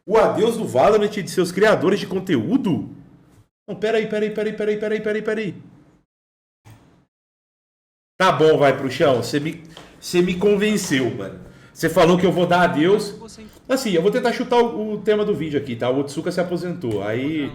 O adeus do Valorant e de seus criadores de conteúdo? Não, peraí. Tá bom, vai pro chão. Você me convenceu, mano. Você falou que eu vou dar adeus. Assim, eu vou tentar chutar o tema do vídeo aqui, tá? O Otsuka se aposentou. Aí.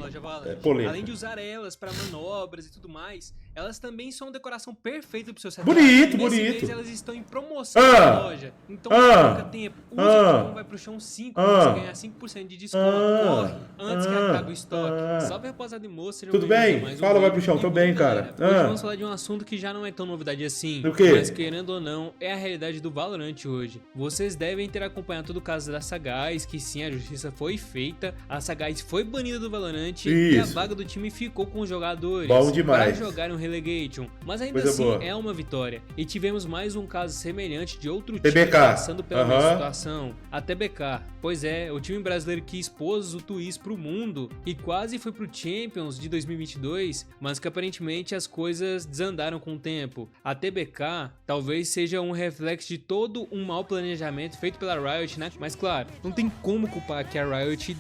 Polêmica. Além de usar elas para manobras e tudo mais, elas também são decoração perfeita pro seu setup. Bonito, e nesse bonito. mês elas estão em promoção na loja. Então não perca tempo. Use o cupom vai pro chão 5 pra você ganhar 5% de desconto. Corre antes que acabe o estoque. Salve, rapaziada e moça. Tudo bem? Fala, vai pro chão. Tô bem, cara. Hoje vamos falar de um assunto que já não é tão novidade assim. O quê? Mas querendo ou não, é a realidade do Valorant hoje. Vocês devem ter acompanhado todo o caso da Sagaz, que sim, a justiça foi feita. A Sagaz foi banida do Valorant e a vaga do time ficou com os jogadores. Bom demais. Para jogar um Relegation. Mas ainda Coisa assim boa. É uma vitória. E tivemos mais um caso semelhante de outro TBK. time passando pela mesma situação. A TBK. Pois é, o time brasileiro que expôs o Twitch pro mundo e quase foi pro Champions de 2022, mas que aparentemente as coisas desandaram com o tempo. A TBK talvez seja um reflexo de todo um mau planejamento feito pela Riot, né? Mas claro, não tem como culpar que a Riot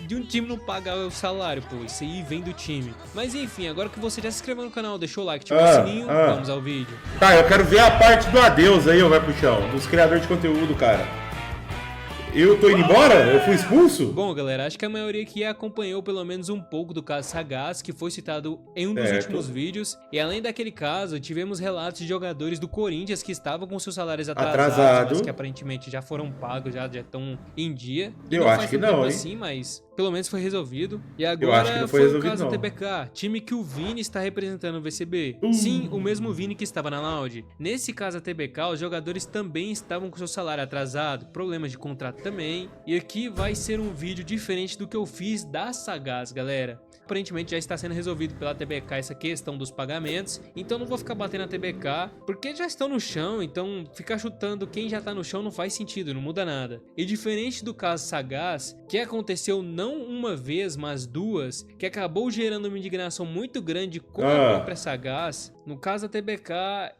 de um time não pagar o salário, pô. Isso aí vem do time. Mas enfim, agora que você já se inscreveu no canal, deixou o like, ativou o sininho, vamos ao vídeo. Tá, eu quero ver a parte do adeus aí, ó, vai pro chão, dos criadores de conteúdo, cara. Eu tô indo embora? Eu fui expulso? Bom, galera, acho que a maioria aqui acompanhou pelo menos um pouco do caso Sagaz, que foi citado em um dos últimos vídeos. E além daquele caso, tivemos relatos de jogadores do Corinthians que estavam com seus salários atrasados, mas que aparentemente já foram pagos, já estão em dia. E eu não acho faz que tanto tempo não, hein? assim, mas pelo menos foi resolvido. E agora eu acho que não foi o caso do TBK, time que o Vini está representando no VCB. Sim, o mesmo Vini que estava na Loud. Nesse caso a TBK, os jogadores também estavam com seu salário atrasado, problemas de contrato também. E aqui vai ser um vídeo diferente do que eu fiz da Sagaz, galera. Aparentemente já está sendo resolvido pela TBK essa questão dos pagamentos, então não vou ficar batendo na TBK, porque já estão no chão, então ficar chutando quem já tá no chão não faz sentido, não muda nada. E diferente do caso Sagaz, que aconteceu não uma vez, mas duas, que acabou gerando uma indignação muito grande com a própria Sagaz, no caso da TBK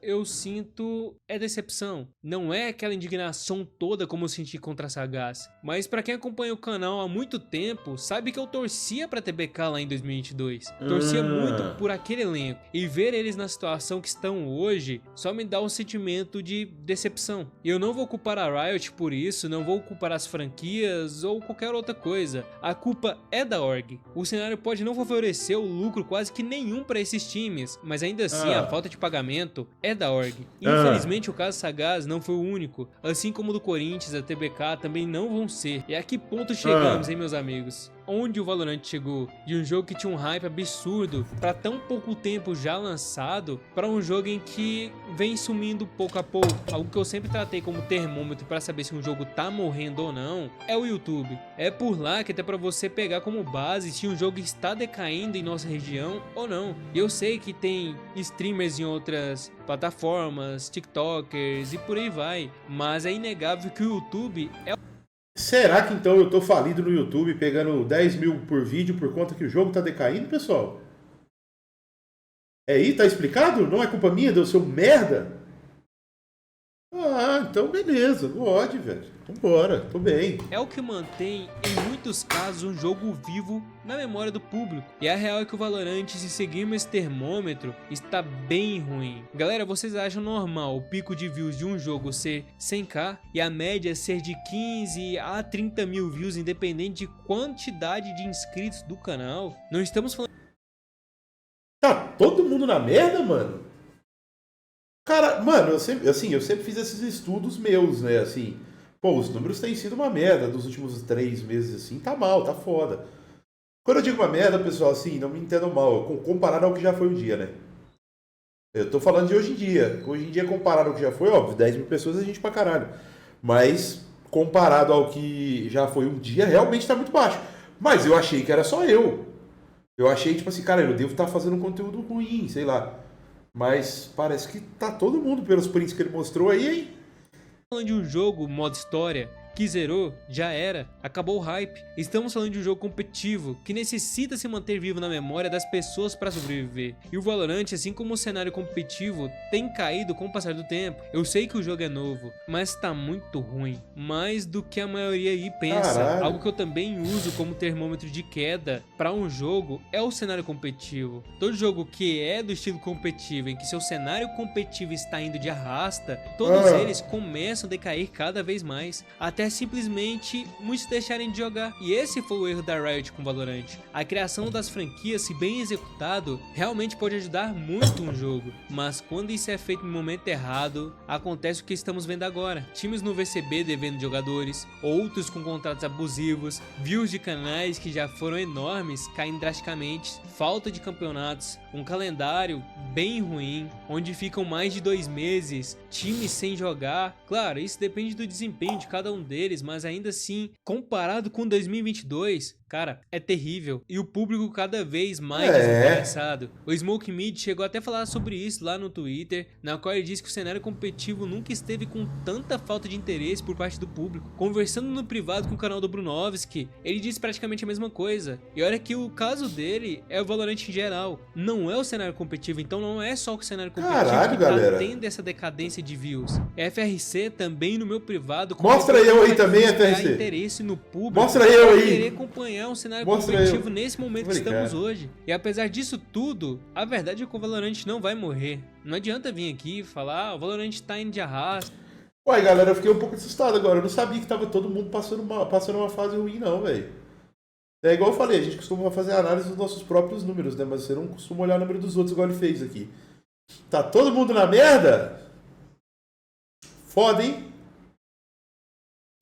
eu sinto decepção. Não é aquela indignação toda como eu senti contra a Sagaz, mas pra quem acompanha o canal há muito tempo, sabe que eu torcia pra TBK lá em 2022. Torcia muito por aquele elenco. E ver eles na situação que estão hoje só me dá um sentimento de decepção. E eu não vou culpar a Riot por isso, não vou culpar as franquias ou qualquer outra coisa. A culpa é da org. O cenário pode não favorecer o lucro quase que nenhum para esses times, mas ainda assim a falta de pagamento é da org. Infelizmente o caso Sagaz não foi o único. Assim como o do Corinthians, a TBK também não vão ser. E a que ponto chegamos, hein, meus amigos? Onde o Valorant chegou? De um jogo que tinha um hype absurdo para tão pouco tempo já lançado, para um jogo em que vem sumindo pouco a pouco. Algo que eu sempre tratei como termômetro para saber se um jogo tá morrendo ou não é o YouTube. É por lá que até para você pegar como base se um jogo está decaindo em nossa região ou não. E eu sei que tem streamers em outras plataformas, TikTokers e por aí vai, mas é inegável que o YouTube é. Será que então eu tô falido no YouTube pegando 10 mil por vídeo por conta que o jogo tá decaindo, pessoal? É aí, tá explicado? Não é culpa minha, deu seu merda? Ah, então beleza, pode, velho. Vambora, tô bem. É o que mantém, em muitos casos, um jogo vivo na memória do público. E a real é que o Valorant, se seguirmos esse termômetro, está bem ruim. Galera, vocês acham normal o pico de views de um jogo ser 100k e a média ser de 15 a 30 mil views, independente de quantidade de inscritos do canal? Não estamos falando... Tá todo mundo na merda, mano? Cara, mano, eu sempre fiz esses estudos meus, né, assim... Pô, os números têm sido uma merda dos últimos 3 meses, assim, tá mal, tá foda. Quando eu digo uma merda, pessoal, assim, não me entendam mal, comparado ao que já foi um dia, né? Eu tô falando de hoje em dia. Hoje em dia, comparado ao que já foi, óbvio, 10 mil pessoas é gente pra caralho. Mas, comparado ao que já foi um dia, realmente tá muito baixo. Mas eu achei que era só eu. Eu achei, tipo assim, cara, eu devo estar fazendo um conteúdo ruim, sei lá. Mas parece que tá todo mundo, pelos prints que ele mostrou aí, hein? Falando de um jogo modo história que zerou, já era, acabou o hype. Estamos falando de um jogo competitivo, que necessita se manter vivo na memória das pessoas para sobreviver. E o Valorant, assim como o cenário competitivo, tem caído com o passar do tempo. Eu sei que o jogo é novo, mas tá muito ruim. Mais do que a maioria aí pensa. Caralho. Algo que eu também uso como termômetro de queda para um jogo é o cenário competitivo. Todo jogo que é do estilo competitivo, em que seu cenário competitivo está indo de arrasta, todos eles começam a decair cada vez mais, até simplesmente muitos deixarem de jogar. E esse foi o erro da Riot com Valorant. A criação das franquias, se bem executado, realmente pode ajudar muito um jogo, mas quando isso é feito no momento errado, acontece o que estamos vendo agora. Times no VCB devendo jogadores, outros com contratos abusivos, views de canais que já foram enormes caindo drasticamente, falta de campeonatos, um calendário bem ruim, onde ficam mais de 2 meses, times sem jogar. Claro, isso depende do desempenho de cada um deles, mas ainda assim, comparado com 2022, cara, é terrível. E o público cada vez mais desinteressado. O Smoke Mid chegou até a falar sobre isso lá no Twitter, na qual ele disse que o cenário competitivo nunca esteve com tanta falta de interesse por parte do público. Conversando no privado com o canal do Brunovski, ele disse praticamente a mesma coisa. E olha que o caso dele é o Valorant em geral, não é o cenário competitivo, então não é só o cenário competitivo. Caralho, que tá galera. tendo essa decadência de views. FRC também no meu privado. Mostra eu aí também, FRC. Interesse no público. Mostra eu aí. Querer acompanhar um cenário Mostra competitivo eu. nesse momento que Obrigado. estamos hoje. E apesar disso tudo, a verdade é que o Valorant não vai morrer. Não adianta vir aqui e falar, o Valorant tá indo de arrasto. Uai, galera, eu fiquei um pouco assustado agora. Eu não sabia que tava todo mundo passando uma fase ruim, não, velho. É igual eu falei, a gente costuma fazer análise dos nossos próprios números, né? Mas você não costuma olhar o número dos outros igual ele fez aqui. Tá todo mundo na merda? Foda, hein?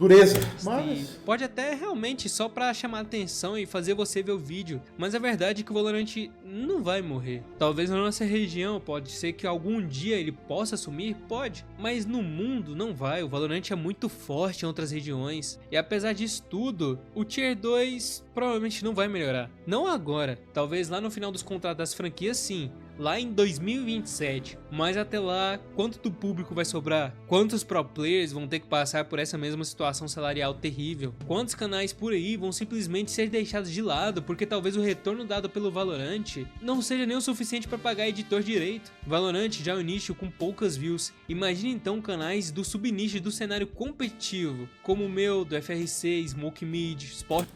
Dureza. Mas... Pode até realmente só pra chamar atenção e fazer você ver o vídeo, mas a verdade é que o Valorant não vai morrer. Talvez na nossa região, pode ser que algum dia ele possa sumir, pode, mas no mundo não vai. O Valorant é muito forte em outras regiões, e apesar disso tudo, o Tier 2 provavelmente não vai melhorar. Não agora, talvez lá no final dos contratos das franquias sim, lá em 2027, mas até lá, quanto do público vai sobrar? Quantos pro players vão ter que passar por essa mesma situação salarial terrível? Quantos canais por aí vão simplesmente ser deixados de lado porque talvez o retorno dado pelo Valorant não seja nem o suficiente para pagar editor direito? Valorant já é um nicho com poucas views, imagine então canais do subnicho do cenário competitivo, como o meu, do FRC, Smoke Mid, Sport.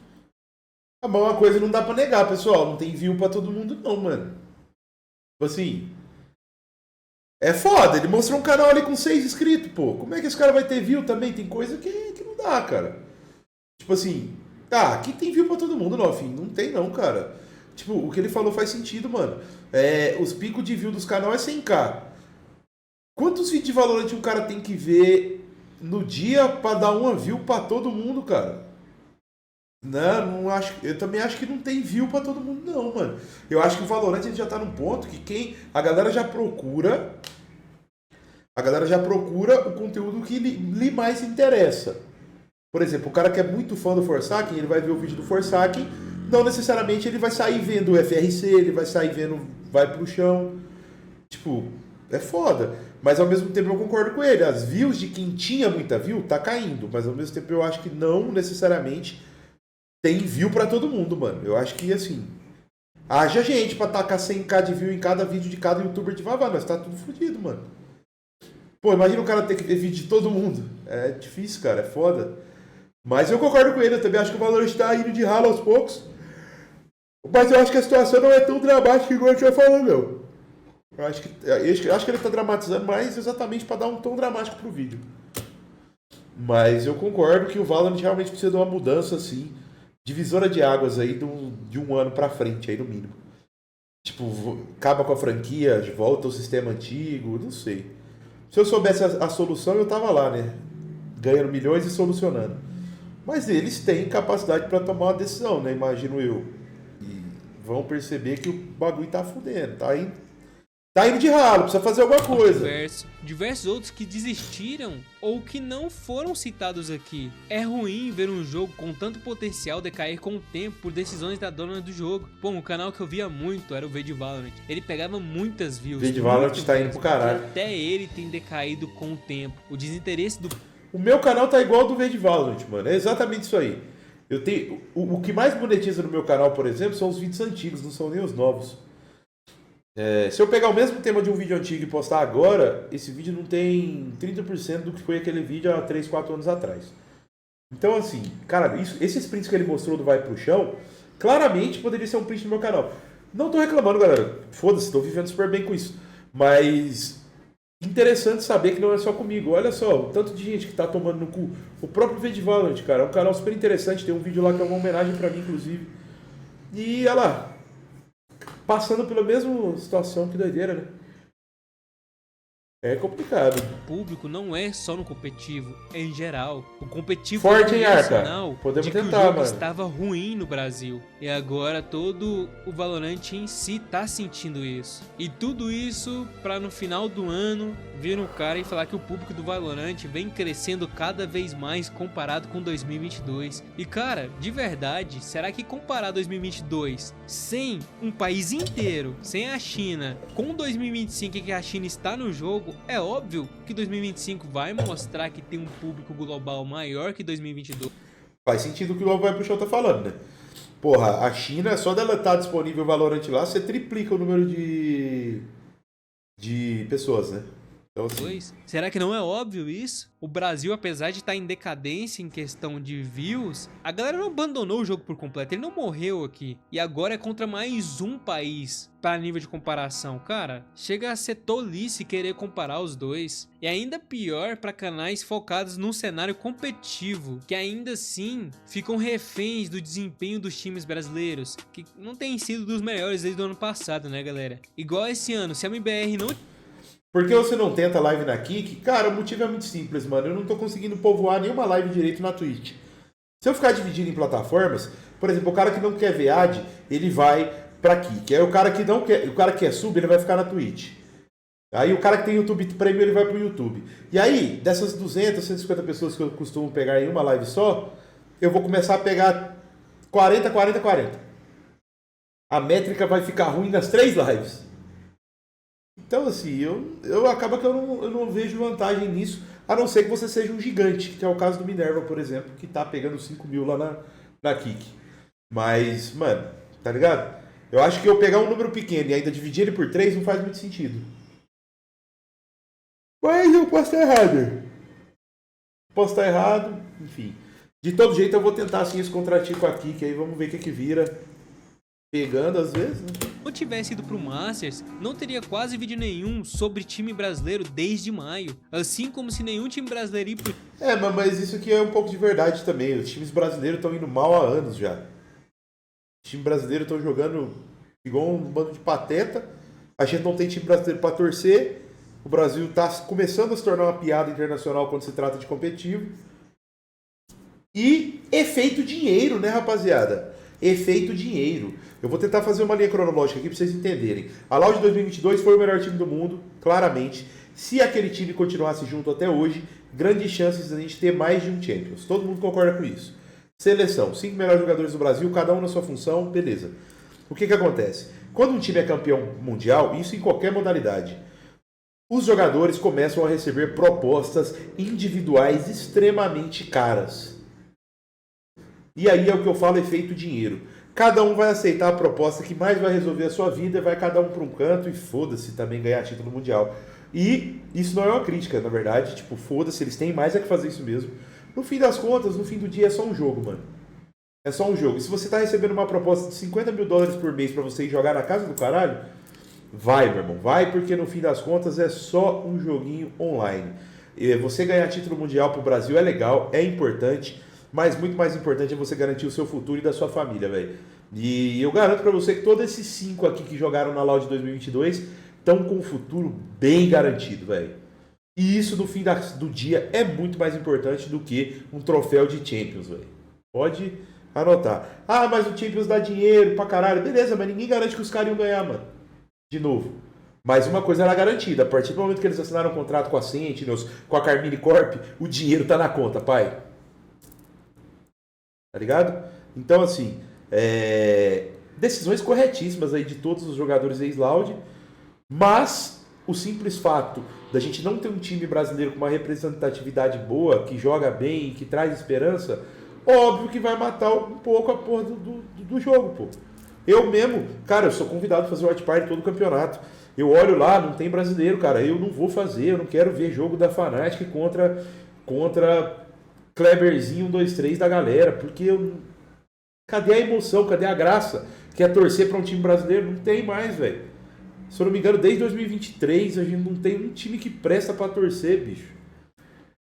Mas uma coisa não dá pra negar, pessoal, não tem view pra todo mundo não, mano. Assim, é foda, ele mostrou um canal ali com 6 inscritos, pô. Como é que esse cara vai ter view também? Tem coisa que não dá, cara. Tipo assim, aqui tem view pra todo mundo, não, afim. Não tem não, cara. Tipo, o que ele falou faz sentido, mano. Os picos de view dos canais é 100k. Quantos vídeos de Valorant um cara tem que ver no dia pra dar uma view pra todo mundo, cara? Não acho. Eu também acho que não tem view pra todo mundo, não, mano. Eu acho que o Valorant ele já tá num ponto que a galera já procura. A galera já procura o conteúdo que lhe mais interessa. Por exemplo, o cara que é muito fã do Forsaken, ele vai ver o vídeo do Forsaken. Não necessariamente ele vai sair vendo o FRC, ele vai sair vendo Vai Pro Chão. Tipo, é foda. Mas ao mesmo tempo eu concordo com ele. As views de quem tinha muita view tá caindo. Mas ao mesmo tempo eu acho que não necessariamente tem view pra todo mundo, mano. Eu acho que, assim, haja gente pra tacar 100k de view em cada vídeo de cada youtuber de Vavá. Nós tá tudo fodido, mano. Pô, imagina o cara ter que ver vídeo de todo mundo. É difícil, cara. É foda. Mas eu concordo com ele. Eu também acho que o Valorant tá indo de ralo aos poucos. Mas eu acho que a situação não é tão dramática igual a gente vai falando, meu. Eu acho que ele tá dramatizando mais exatamente pra dar um tom dramático pro vídeo. Mas eu concordo que o Valorant realmente precisa de uma mudança, assim, divisora de águas aí de um ano pra frente, aí no mínimo. Tipo, acaba com a franquia, volta ao sistema antigo, não sei. Se eu soubesse a solução, eu tava lá, né? Ganhando milhões e solucionando. Mas eles têm capacidade pra tomar uma decisão, né? Imagino eu. E vão perceber que o bagulho tá fudendo, tá indo de ralo, precisa fazer alguma coisa. Diversos outros que desistiram ou que não foram citados aqui. É ruim ver um jogo com tanto potencial decair com o tempo por decisões da dona do jogo. Pô, um canal que eu via muito era o V de Valorant. Ele pegava muitas views. V de Valorant tá indo pro caralho. Até ele tem decaído com o tempo. O desinteresse do O meu canal tá igual ao do V de Valorant, mano. É exatamente isso aí. Eu tenho, o que mais monetiza no meu canal, por exemplo, são os vídeos antigos, não são nem os novos. Se eu pegar o mesmo tema de um vídeo antigo e postar agora, esse vídeo não tem 30% do que foi aquele vídeo há 3, 4 anos atrás. Então, assim, cara, esses prints que ele mostrou do Vai Pro Chão, claramente poderia ser um print no meu canal. Não tô reclamando, galera. Foda-se, tô vivendo super bem com isso. Mas interessante saber que não é só comigo. Olha só, o tanto de gente que tá tomando no cu. O próprio V de Valorant, cara, é um canal super interessante. Tem um vídeo lá que é uma homenagem pra mim, inclusive. E, olha lá, passando pela mesma situação, que doideira, né? É complicado. O público não é só no competitivo, é em geral. O competitivo Forte, hein, é um Arca? sinal Podemos de que tentar, o jogo mano. estava ruim no Brasil. E agora todo o Valorant em si tá sentindo isso. E tudo isso pra no final do ano vir um cara e falar que o público do Valorant vem crescendo cada vez mais comparado com 2022. E cara, de verdade, será que comparar 2022 sem um país inteiro, sem a China, com 2025 que a China está no jogo, é óbvio que 2025 vai mostrar que tem um público global maior que 2022. Faz sentido o que o Vai Pro Chão tá falando, né? Porra, a China, só dela estar disponível o Valorant lá, você triplica o número de pessoas, né? Então, assim, Será que não é óbvio isso? O Brasil, apesar de estar em decadência em questão de views, a galera não abandonou o jogo por completo, ele não morreu aqui. E agora é contra mais um país para nível de comparação. Cara, chega a ser tolice querer comparar os dois. E ainda pior para canais focados num cenário competitivo, que ainda assim ficam reféns do desempenho dos times brasileiros, que não tem sido dos melhores desde o ano passado, né, galera? Igual esse ano, se a MBR não... por que você não tenta live na Kik? Cara, o motivo é muito simples, mano. Eu não tô conseguindo povoar nenhuma live direito na Twitch. Se eu ficar dividindo em plataformas, por exemplo, o cara que não quer ver ad, ele vai pra Kik. Aí o cara que não quer, o cara que quer sub, ele vai ficar na Twitch. Aí o cara que tem YouTube Premium, ele vai pro YouTube. E aí, dessas 200, 150 pessoas que eu costumo pegar em uma live só, eu vou começar a pegar 40, 40, 40. A métrica vai ficar ruim nas 3 lives. Então, assim, eu acaba que eu não vejo vantagem nisso, a não ser que você seja um gigante, que é o caso do Minerva, por exemplo, que tá pegando 5 mil lá na Kik. Mas, mano, tá ligado? Eu acho que eu pegar um número pequeno e ainda dividir ele por 3 não faz muito sentido. Mas eu posso estar errado. Posso estar errado, enfim. De todo jeito eu vou tentar, assim, esse contratinho com a Kik, aí vamos ver o que vira. Pegando às vezes, né? não tivesse ido pro Masters, não teria quase vídeo nenhum sobre time brasileiro desde maio. Assim como se nenhum time brasileiro ir pro... Mas isso aqui é um pouco de verdade também. Os times brasileiros estão indo mal há anos já. Os times brasileiros estão jogando igual um bando de pateta. A gente não tem time brasileiro para torcer. O Brasil está começando a se tornar uma piada internacional quando se trata de competitivo. E efeito dinheiro, né, rapaziada? Efeito dinheiro. Eu vou tentar fazer uma linha cronológica aqui para vocês entenderem. A Loud 2022 foi o melhor time do mundo, claramente. Se aquele time continuasse junto até hoje, grandes chances de a gente ter mais de um Champions. Todo mundo concorda com isso. Seleção, 5 melhores jogadores do Brasil, cada um na sua função, beleza. O que acontece? Quando um time é campeão mundial, isso em qualquer modalidade, os jogadores começam a receber propostas individuais extremamente caras. E aí é o que eu falo, efeito dinheiro. Cada um vai aceitar a proposta que mais vai resolver a sua vida, vai cada um para um canto e foda-se também ganhar título mundial. E isso não é uma crítica, na verdade, tipo, foda-se, eles têm mais é que fazer isso mesmo. No fim das contas, no fim do dia é só um jogo, mano. É só um jogo. E se você tá recebendo uma proposta de $50 mil por mês para você ir jogar na casa do caralho, vai, meu irmão, vai, porque no fim das contas é só um joguinho online. E você ganhar título mundial pro Brasil é legal, é importante, mas muito mais importante é você garantir o seu futuro e da sua família, velho. E eu garanto pra você que todos esses 5 aqui que jogaram na Loud 2022 estão com o futuro bem garantido, velho. E isso no fim do dia é muito mais importante do que um troféu de Champions, velho. Pode anotar. Ah, mas o Champions dá dinheiro pra caralho. Beleza, mas ninguém garante que os caras iam ganhar, mano. De novo. Mas uma coisa era garantida. A partir do momento que eles assinaram um contrato com a Sentinels, com a Carmine Corp, o dinheiro tá na conta, pai. Tá ligado? Então, assim, decisões corretíssimas aí de todos os jogadores ex-Loud, mas o simples fato da gente não ter um time brasileiro com uma representatividade boa, que joga bem, que traz esperança, óbvio que vai matar um pouco a porra do jogo, pô. Eu mesmo, cara, eu sou convidado a fazer watch party todo o campeonato. Eu olho lá, não tem brasileiro, cara. Eu não vou fazer, eu não quero ver jogo da Fnatic contra Kleberzinho 1, 2, 3 da galera, porque cadê a emoção, cadê a graça? Quer torcer para um time brasileiro? Não tem mais, velho. Se eu não me engano, desde 2023 a gente não tem um time que presta para torcer, bicho.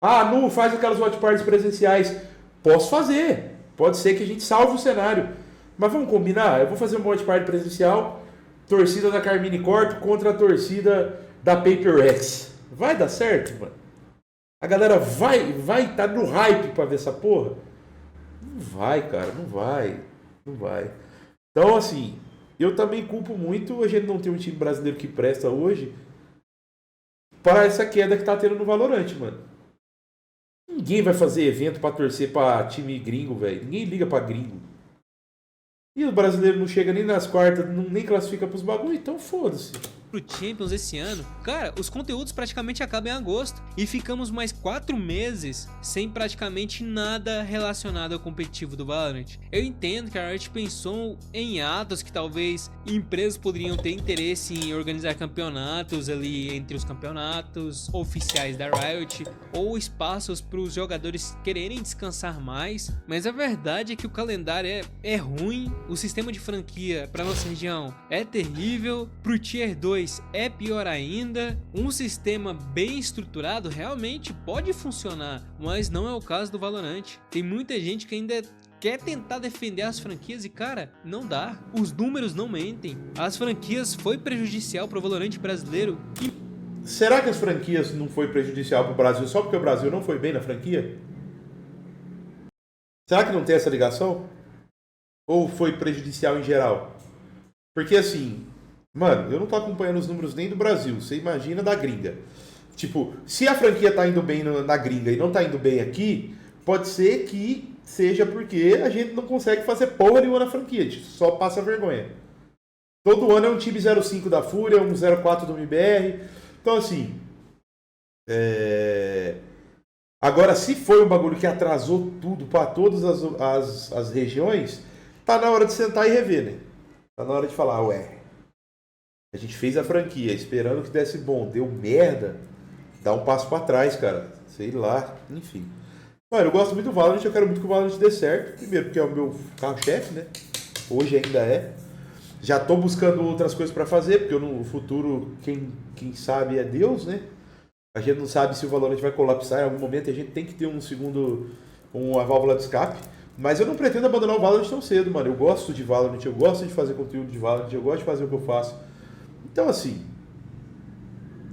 Ah, não faz aquelas watch parties presenciais. Posso fazer. Pode ser que a gente salve o cenário. Mas vamos combinar? Eu vou fazer uma watch party presencial, torcida da Carmine Corp contra a torcida da Paper X. Vai dar certo, mano? A galera vai estar no hype pra ver essa porra? Não vai, cara, não vai. Não vai. Então, assim, eu também culpo muito a gente não ter um time brasileiro que presta hoje para essa queda que tá tendo no Valorant, mano. Ninguém vai fazer evento pra torcer pra time gringo, velho. Ninguém liga pra gringo. E o brasileiro não chega nem nas quartas, nem classifica pros bagulho, então foda-se. Pro Champions esse ano, cara, os conteúdos praticamente acabam em agosto e ficamos mais 4 meses sem praticamente nada relacionado ao competitivo do Valorant. Eu entendo que a Riot pensou em atos que talvez empresas poderiam ter interesse em organizar campeonatos ali entre os campeonatos oficiais da Riot ou espaços para os jogadores quererem descansar mais, mas a verdade é que o calendário é ruim, o sistema de franquia para nossa região é terrível, pro Tier 2 é pior ainda. Um sistema bem estruturado realmente pode funcionar, mas não é o caso do Valorant. Tem muita gente que ainda quer tentar defender as franquias e, cara, não dá. Os números não mentem. As franquias foi prejudicial pro Valorant brasileiro. Será que as franquias não foi prejudicial pro Brasil só porque o Brasil não foi bem na franquia? Será que não tem essa ligação? Ou foi prejudicial em geral? Porque assim, mano, eu não tô acompanhando os números nem do Brasil, você imagina da gringa. Tipo, se a franquia tá indo bem na gringa e não tá indo bem aqui, pode ser que seja porque a gente não consegue fazer porra nenhuma na franquia, a gente só passa vergonha. Todo ano é um time 05 da Fúria, um 04 do MBR. Então assim, agora se foi um bagulho que atrasou tudo pra todas as regiões, tá na hora de sentar e rever, né? Tá na hora de falar, ué, a gente fez a franquia esperando que desse bom, deu merda, dá um passo pra trás, cara. Sei lá, enfim. Mano, eu gosto muito do Valorant, eu quero muito que o Valorant dê certo. Primeiro porque é o meu carro-chefe, né? Hoje ainda é. Já tô buscando outras coisas pra fazer, porque no futuro, quem sabe é Deus, né? A gente não sabe se o Valorant vai colapsar em algum momento e a gente tem que ter uma válvula de escape. Mas eu não pretendo abandonar o Valorant tão cedo, mano. Eu gosto de Valorant, eu gosto de fazer conteúdo de Valorant, eu gosto de fazer o que eu faço. Então, assim,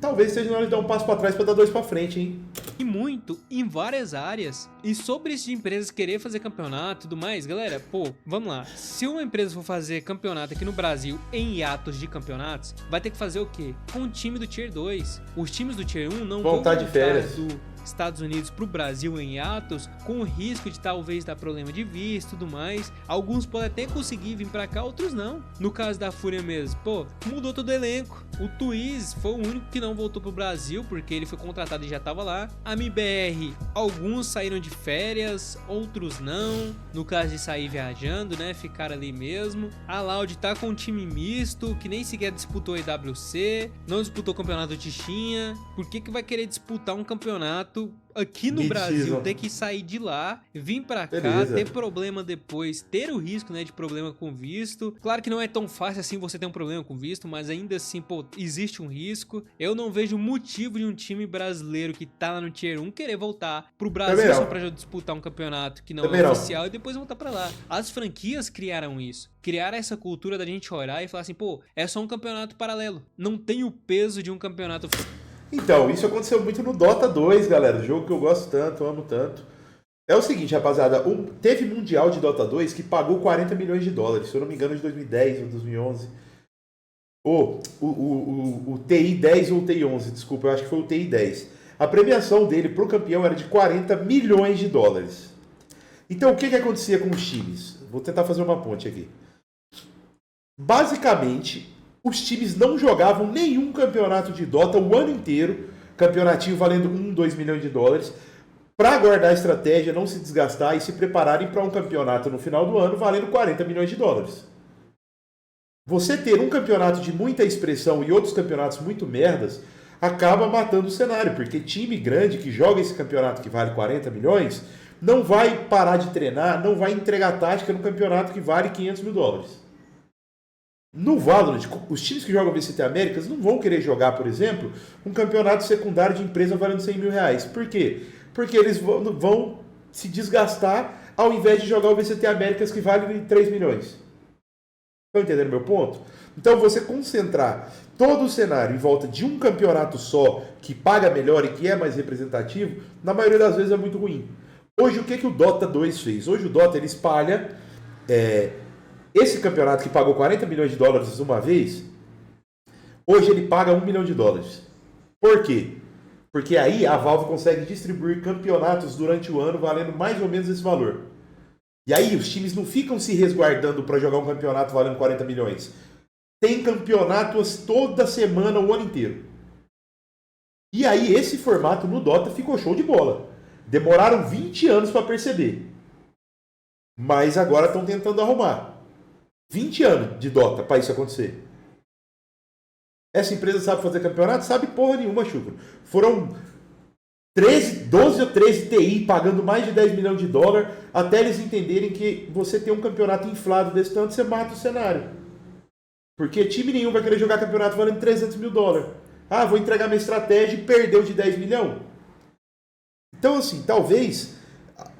talvez seja na hora de dar um passo pra trás pra dar 2 pra frente, hein? E muito, em várias áreas. E sobre isso de empresas querer fazer campeonato e tudo mais, galera, pô, vamos lá. Se uma empresa for fazer campeonato aqui no Brasil em hiatos de campeonatos, vai ter que fazer o quê? Com o time do Tier 2. Os times do Tier 1 não vão voltar de férias do Estados Unidos pro Brasil em hiatos, com o risco de talvez dar problema de visto e tudo mais. Alguns podem até conseguir vir pra cá, outros não. No caso da Fúria mesmo, pô, mudou todo o elenco. O Twiz foi o único que não voltou pro Brasil, porque ele foi contratado e já tava lá. A MBR, alguns saíram de férias, outros não. No caso de sair viajando, né, ficaram ali mesmo. A Loud tá com um time misto, que nem sequer disputou a EWC, não disputou o campeonato Tichinha. Por que vai querer disputar um campeonato aqui no Brasil, ter que sair de lá, vir pra cá, ter problema depois, ter o risco, né, de problema com visto? Claro que não é tão fácil assim você ter um problema com visto, mas ainda assim, pô, existe um risco. Eu não vejo motivo de um time brasileiro que tá lá no Tier 1 querer voltar pro Brasil só pra disputar um campeonato que não é oficial e depois voltar pra lá. As franquias criaram isso. Criaram essa cultura da gente olhar e falar assim, pô, é só um campeonato paralelo. Não tem o peso de um campeonato oficial. Então, isso aconteceu muito no Dota 2, galera, jogo que eu gosto tanto, amo tanto. É o seguinte, rapaziada, teve Mundial de Dota 2 que pagou 40 milhões de dólares, se eu não me engano, de 2010 ou 2011. O TI 10 ou o TI 11, desculpa, eu acho que foi o TI 10. A premiação dele pro campeão era de 40 milhões de dólares. Então, o que acontecia com os times? Vou tentar fazer uma ponte aqui. Basicamente, os times não jogavam nenhum campeonato de Dota o ano inteiro, campeonatinho valendo 2 milhões de dólares, para guardar a estratégia, não se desgastar e se prepararem para um campeonato no final do ano valendo 40 milhões de dólares. Você ter um campeonato de muita expressão e outros campeonatos muito merdas acaba matando o cenário, porque time grande que joga esse campeonato que vale 40 milhões não vai parar de treinar, não vai entregar tática no campeonato que vale 500 mil dólares. No Valorant, os times que jogam VCT Américas não vão querer jogar, por exemplo, um campeonato secundário de empresa valendo 100 mil reais. Por quê? Porque eles vão se desgastar ao invés de jogar o VCT Américas que vale 3 milhões. Estão entendendo meu ponto? Então você concentrar todo o cenário em volta de um campeonato só, que paga melhor e que é mais representativo, na maioria das vezes é muito ruim. Hoje o que o Dota 2 fez? Hoje o Dota ele espalha esse campeonato que pagou 40 milhões de dólares uma vez, hoje ele paga 1 milhão de dólares. Por quê? Porque aí a Valve consegue distribuir campeonatos durante o ano valendo mais ou menos esse valor. E aí os times não ficam se resguardando para jogar um campeonato valendo 40 milhões. Tem campeonatos toda semana, o ano inteiro. E aí esse formato no Dota ficou show de bola. Demoraram 20 anos para perceber. Mas agora estão tentando arrumar. 20 anos de Dota para isso acontecer. Essa empresa sabe fazer campeonato? Sabe porra nenhuma, Chucro. Foram 12 ou 13 TI pagando mais de 10 milhões de dólares até eles entenderem que você tem um campeonato inflado desse tanto, você mata o cenário. Porque time nenhum vai querer jogar campeonato valendo 300 mil dólares. Ah, vou entregar minha estratégia e perdeu de 10 milhões. Então, assim, talvez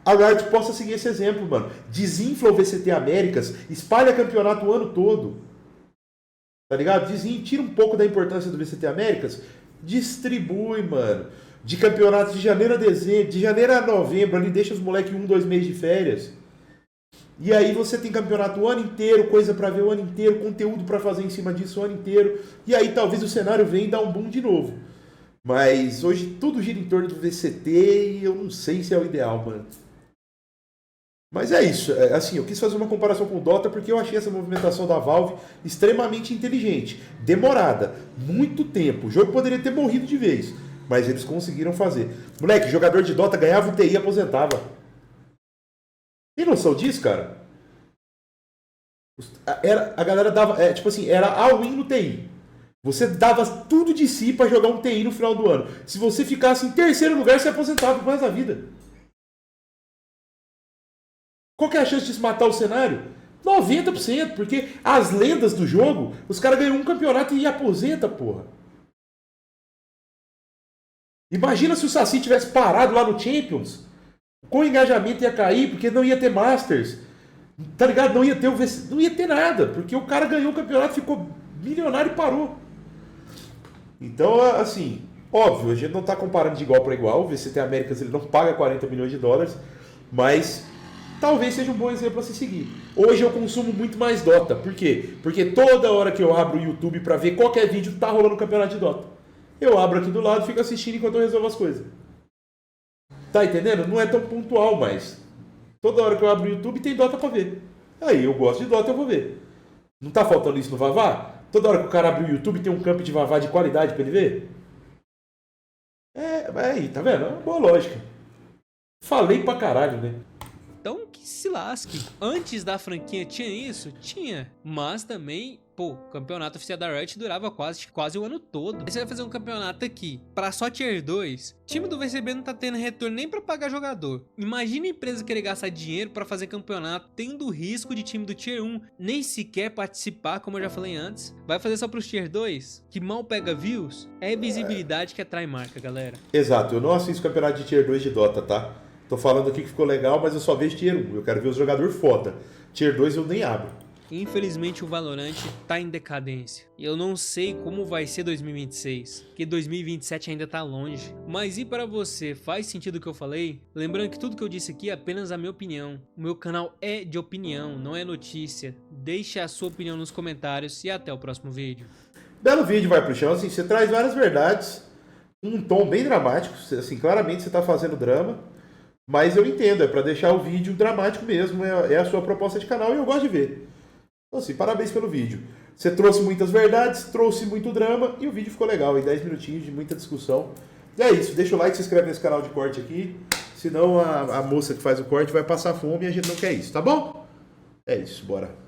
a Riot possa seguir esse exemplo, mano. Desinfla o VCT Américas, espalha campeonato o ano todo. Tá ligado? Tira um pouco da importância do VCT Américas, distribui, mano. De campeonato de janeiro a dezembro, de janeiro a novembro, ali deixa os moleques 2 meses de férias. E aí você tem campeonato o ano inteiro, coisa pra ver o ano inteiro, conteúdo pra fazer em cima disso o ano inteiro. E aí talvez o cenário venha e dá um boom de novo. Mas hoje tudo gira em torno do VCT e eu não sei se é o ideal, mano. Mas é isso, assim, eu quis fazer uma comparação com o Dota porque eu achei essa movimentação da Valve extremamente inteligente, demorada, muito tempo. O jogo poderia ter morrido de vez, mas eles conseguiram fazer. Moleque, jogador de Dota ganhava o TI e aposentava. Tem noção disso, cara? A galera dava, tipo assim, era all-in no TI. Você dava tudo de si pra jogar um TI no final do ano. Se você ficasse em terceiro lugar, você aposentava por mais da vida. Qual que é a chance de se matar o cenário? 90%, porque as lendas do jogo, os caras ganham um campeonato e aposenta, porra. Imagina se o Saci tivesse parado lá no Champions, com o engajamento ia cair, porque não ia ter Masters, tá ligado? Não ia ter nada, porque o cara ganhou o campeonato, ficou milionário e parou. Então, assim, óbvio, a gente não tá comparando de igual para igual, o VCT Américas ele não paga 40 milhões de dólares, mas talvez seja um bom exemplo a se seguir. Hoje eu consumo muito mais Dota. Por quê? Porque toda hora que eu abro o YouTube pra ver qualquer vídeo, tá rolando um campeonato de Dota. Eu abro aqui do lado e fico assistindo enquanto eu resolvo as coisas. Tá entendendo? Não é tão pontual mais. Toda hora que eu abro o YouTube tem Dota pra ver. Aí eu gosto de Dota, eu vou ver. Não tá faltando isso no Vavá? Toda hora que o cara abre o YouTube tem um camp de Vavá de qualidade pra ele ver? Aí, tá vendo? É uma boa lógica. Falei pra caralho, né? Então que se lasque. Antes da franquia tinha isso? Tinha. Mas também, pô, o campeonato oficial da Riot durava quase o ano todo. Aí você vai fazer um campeonato aqui pra só Tier 2. Time do VCB não tá tendo retorno nem pra pagar jogador. Imagina a empresa querer gastar dinheiro pra fazer campeonato, tendo o risco de time do Tier 1 nem sequer participar, como eu já falei antes. Vai fazer só pros Tier 2, que mal pega views? É visibilidade que atrai marca, galera. Exato, eu não assisto campeonato de Tier 2 de Dota, tá? Tô falando aqui que ficou legal, mas eu só vejo Tier 1. Eu quero ver os jogadores foda. Tier 2 eu nem abro. Infelizmente o Valorant tá em decadência. E eu não sei como vai ser 2026, porque 2027 ainda tá longe. Mas e para você, faz sentido o que eu falei? Lembrando que tudo que eu disse aqui é apenas a minha opinião. O meu canal é de opinião, não é notícia. Deixe a sua opinião nos comentários e até o próximo vídeo. Belo vídeo, vai pro chão, assim, você traz várias verdades, um tom bem dramático, assim, claramente você tá fazendo drama. Mas eu entendo, é pra deixar o vídeo dramático mesmo, é a sua proposta de canal e eu gosto de ver. Então assim, parabéns pelo vídeo. Você trouxe muitas verdades, trouxe muito drama e o vídeo ficou legal. E 10 minutinhos de muita discussão. E é isso. Deixa o like, se inscreve nesse canal de corte aqui. Senão a moça que faz o corte vai passar fome e a gente não quer isso, tá bom? É isso, bora.